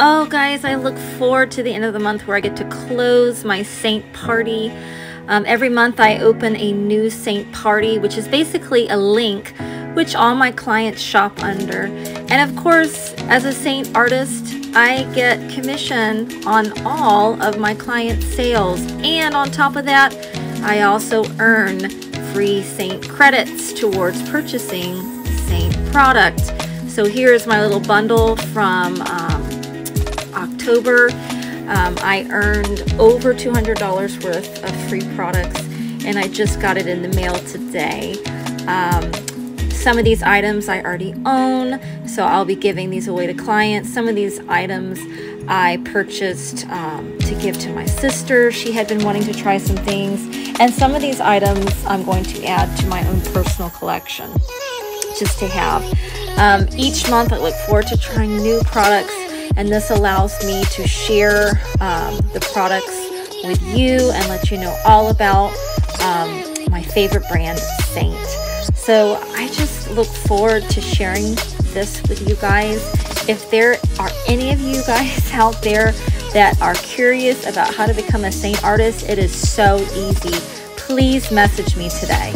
Oh guys, I look forward to the end of the month where I get to close my Seint party. Every month I open a new Seint party, which is basically a link which all my clients shop under. And of course, as a Seint artist, I get commission on all of my clients' sales. And on top of that, I also earn free Seint credits towards purchasing Seint product. So here's my little bundle from October. I earned over $200 worth of free products, and I just got it in the mail today. Some of these items I already own, so I'll be giving these away to clients. Some of these items I purchased to give to my sister. She had been wanting to try some things. And some of these items I'm going to add to my own personal collection, just to have. Each month I look forward to trying new products, and this allows me to share the products with you and let you know all about my favorite brand, Seint. So I just look forward to sharing this with you guys. If there are any of you guys out there that are curious about how to become a Seint artist, it is so easy. Please message me today.